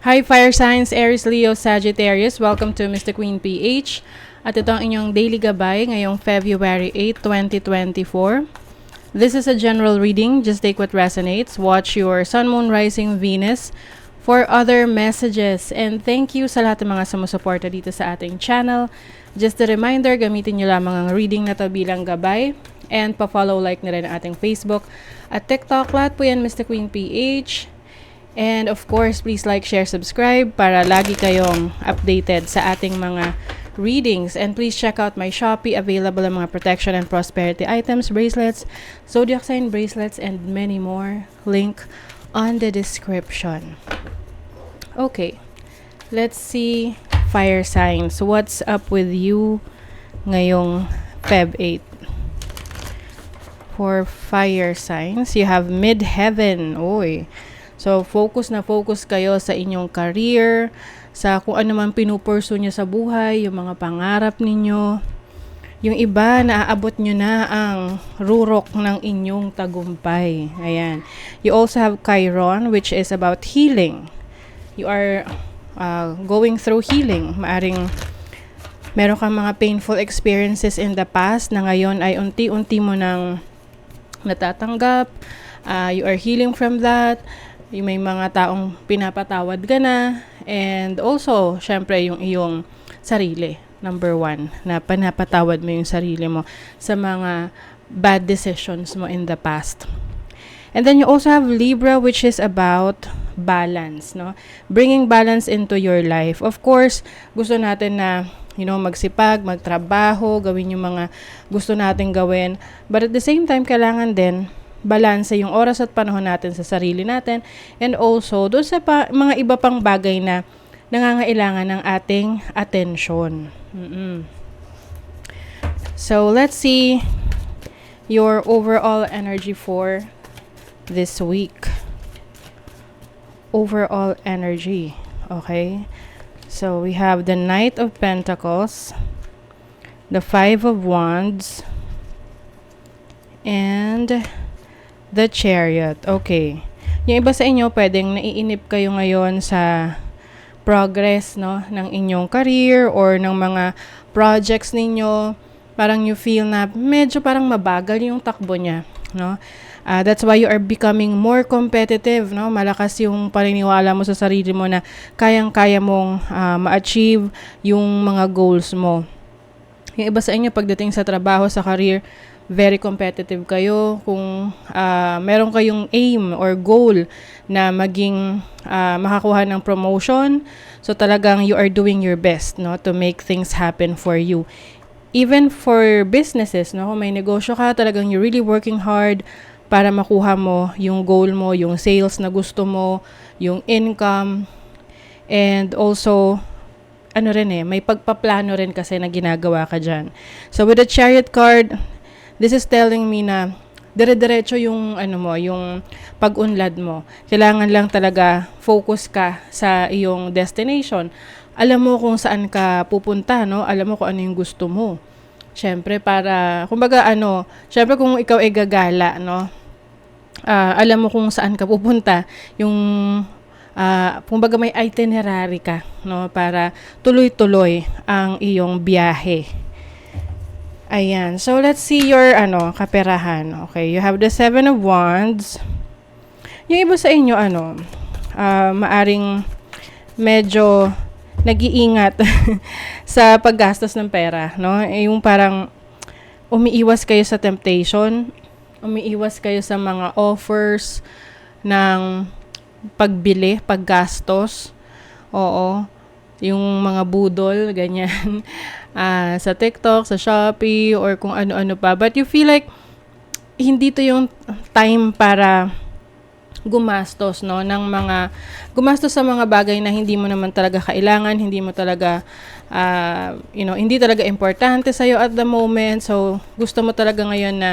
Hi Fire Signs, Aries, Leo, Sagittarius. Welcome to Mr. Queen PH. At ito ang inyong daily gabay ngayong February 8, 2024. This is a general reading. Just take what resonates. Watch your Sun, Moon, Rising, Venus for other messages. And thank you sa lahat ng mga sumusuporta dito sa ating channel. Just a reminder, gamitin nyo lamang ang reading na to bilang gabay. And pa-follow, like na rin ang ating Facebook at TikTok. Lahat po yan Mr. Queen PH. And of course, please like, share, subscribe para lagi kayong updated sa ating mga readings. And please check out my Shopee. Available ang mga protection and prosperity items, bracelets, zodiac sign bracelets, and many more. Link on the description. Okay, let's see fire signs. What's up with you ngayong Feb 8? For fire signs, you have midheaven. Oy. So, focus na focus kayo sa inyong career, sa kung ano man pinupursu nyo sa buhay, yung mga pangarap ninyo. Yung iba, naaabot nyo na ang rurok ng inyong tagumpay. Ayan. You also have Chiron, which is about healing. You are going through healing. Maaring meron kang mga painful experiences in the past na ngayon ay unti-unti mo nang natatanggap. You are healing from that. Yung may mga taong pinapatawad ka na, and also, syempre, yung iyong sarili, number one, na pinapatawad mo yung sarili mo sa mga bad decisions mo in the past. And then you also have Libra, which is about balance, no? Bringing balance into your life. Of course, gusto natin na magsipag, magtrabaho, gawin yung mga gusto natin gawin. But at the same time, kailangan din balanse yung oras at panahon natin sa sarili natin, and also doon sa mga iba pang bagay na nangangailangan ng ating atensyon. So let's see your overall energy for this week. Overall energy. Okay? So we have the Knight of Pentacles, the Five of Wands, and the Chariot. Okay. Yung iba sa inyo, pwedeng naiinip kayo ngayon sa progress, no, ng inyong career or ng mga projects ninyo. Parang you feel na medyo parang mabagal yung takbo niya, no? That's why you are becoming more competitive, no? Malakas yung paniniwala mo sa sarili mo na kayang-kaya mong ma-achieve yung mga goals mo. Yung iba sa inyo, pagdating sa trabaho, sa career, very competitive kayo. Kung meron kayong aim or goal na maging makakuha ng promotion, so talagang you are doing your best, no, to make things happen for you. Even for businesses, no, kung may negosyo ka, talagang you're really working hard para makuha mo yung goal mo, yung sales na gusto mo, yung income, and also may pagpaplano rin kasi na ginagawa ka dyan. So with the Chariot card, this is telling me na dire-diretso yung yung pag-unlad mo. Kailangan lang talaga focus ka sa iyong destination. Alam mo kung saan ka pupunta, no? Alam mo kung ano yung gusto mo. Syempre syempre kung ikaw ay gagala, no? Alam mo kung saan ka pupunta. Yung kumbaga may itinerary ka, no? Para tuloy-tuloy ang iyong biyahe. Ayan. So, let's see your, kaperahan. Okay. You have the Seven of Wands. Yung iba sa inyo, maaring medyo nag-iingat sa paggastos ng pera, no? Yung parang umiiwas kayo sa temptation, umiiwas kayo sa mga offers ng pagbili, paggastos. Oo. Yung mga budol, ganyan. Sa TikTok, sa Shopee, or kung ano-ano pa. But you feel like hindi to yung time para gumastos, no, gumastos sa mga bagay na hindi mo naman talaga kailangan, hindi mo talaga hindi talaga importante sa iyo at the moment. So gusto mo talaga ngayon na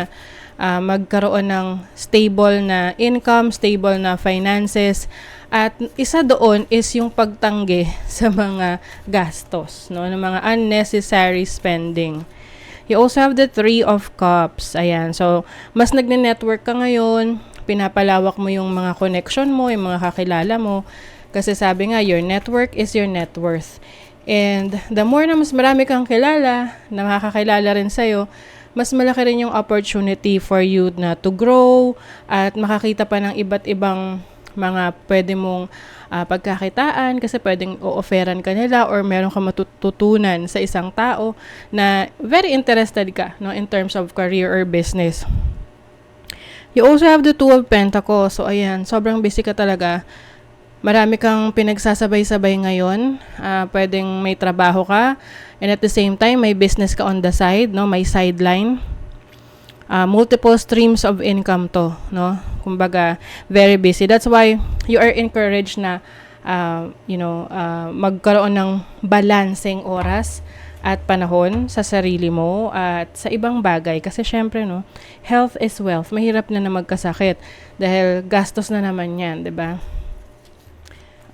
magkaroon ng stable na income, stable na finances. At isa doon is yung pagtanggi sa mga gastos, no, ng mga unnecessary spending. You also have the Three of Cups. Ayan. So, mas nagne-network ka ngayon, pinapalawak mo yung mga connection mo, yung mga kakilala mo. Kasi sabi nga, your network is your net worth. And the more na mas marami kang kilala, na makakakilala rin sa'yo, mas malaki rin yung opportunity for you na to grow at makakita pa ng iba't ibang mga pwede mong pagkakitaan kasi pwedeng o-offeran ka nila or meron ka matututunan sa isang tao na very interested ka, no, in terms of career or business. You also have the Two of Pentacles. So, ayan, sobrang busy ka talaga. Marami kang pinagsasabay-sabay ngayon. Pwedeng may trabaho ka and at the same time, may business ka on the side, no, may sideline. Multiple streams of income to, no? Kumbaga, very busy. That's why you are encouraged na, magkaroon ng balancing oras at panahon sa sarili mo at sa ibang bagay. Kasi syempre, no, health is wealth. Mahirap na magkasakit dahil gastos na naman yan, 'di ba?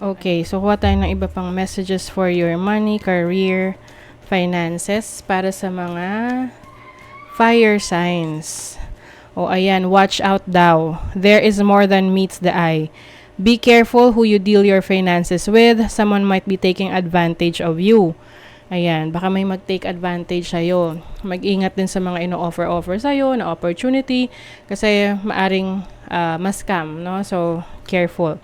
Okay, so kuha tayo ng iba pang messages for your money, career, finances para sa mga fire signs. O ayan, watch out daw. There is more than meets the eye. Be careful who you deal your finances with. Someone might be taking advantage of you. Ayan, baka may mag-take advantage sa'yo. Mag-ingat din sa mga ino-offer sa'yo na opportunity kasi maaring ma-scam, no? So, careful.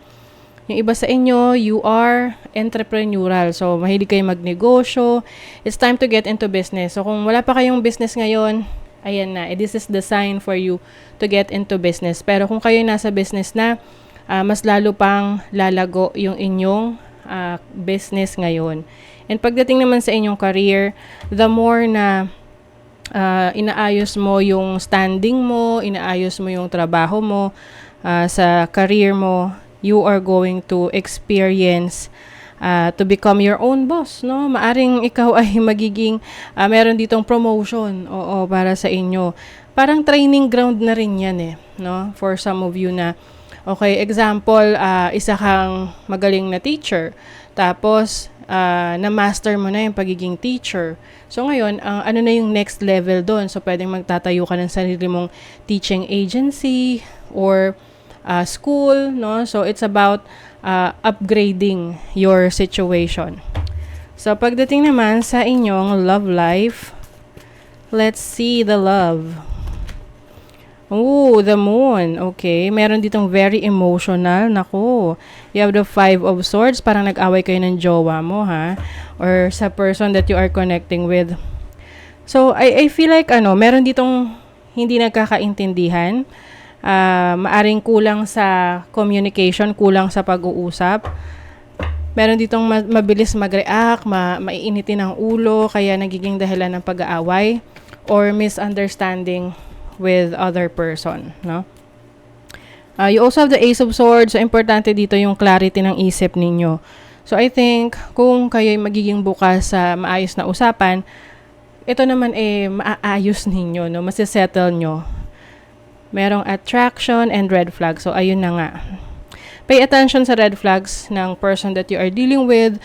Yung iba sa inyo, you are entrepreneurial. So, mahilig kayo magnegosyo. It's time to get into business. So, kung wala pa kayong business ngayon, ayan na. This is the sign for you to get into business. Pero kung kayo nasa business na, mas lalo pang lalago yung inyong business ngayon. And pagdating naman sa inyong career, the more na inaayos mo yung standing mo, inaayos mo yung trabaho mo sa career mo, you are going to experience to become your own boss, no? Maaring ikaw ay magiging meron ditong promotion, oo, para sa inyo. Parang training ground na rin yan no? For some of you na, okay, example, isa kang magaling na teacher, tapos na-master mo na yung pagiging teacher. So ngayon, ano na yung next level doon? So pwedeng magtatayo ka ng sarili mong teaching agency or school, no? So it's about upgrading your situation. So pagdating naman sa inyong love life, let's see the love. Ooh, the moon. Okay, meron ditong very emotional. Nako, you have the 5 of swords. Parang nag-away kayo ng jowa mo, ha? Or sa person that you are connecting with. So I feel like meron ditong hindi nagkakaintindihan. Maaring kulang sa communication, kulang sa pag-uusap. Meron ditong mabilis mag-react, maiinitin ang ulo, kaya nagiging dahilan ng pag-aaway or misunderstanding with other person, no? You also have the Ace of Swords. So, importante dito yung clarity ng isip ninyo. So, I think, kung kayo'y magiging bukas sa maayos na usapan, ito naman maayos ninyo, no? Masisettle nyo. Merong attraction and red flag. So, ayun na nga. Pay attention sa red flags ng person that you are dealing with.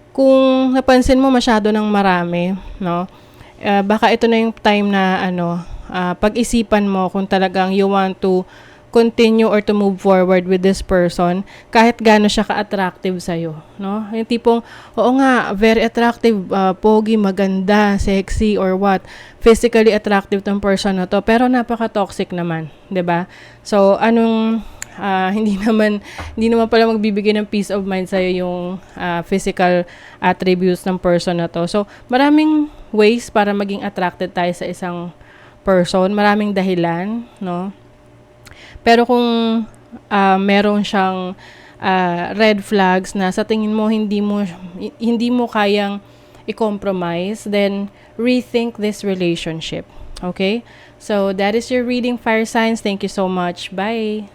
Kung napansin mo masyado ng marami, no? Baka ito na yung time na pag-isipan mo kung talagang you want to continue or to move forward with this person kahit gaano siya ka-attractive sa'yo, no? Yung tipong, oo nga, very attractive, pogi, maganda, sexy, or what, physically attractive tong person na to, pero napaka-toxic naman, 'di ba? So, hindi naman pala magbibigay ng peace of mind sa'yo yung physical attributes ng person na to. So, maraming ways para maging attracted tayo sa isang person, maraming dahilan, no? Pero kung meron siyang red flags na sa tingin mo hindi mo kayang i-compromise, then rethink this relationship. Okay? So that is your reading, fire signs. Thank you so much. Bye.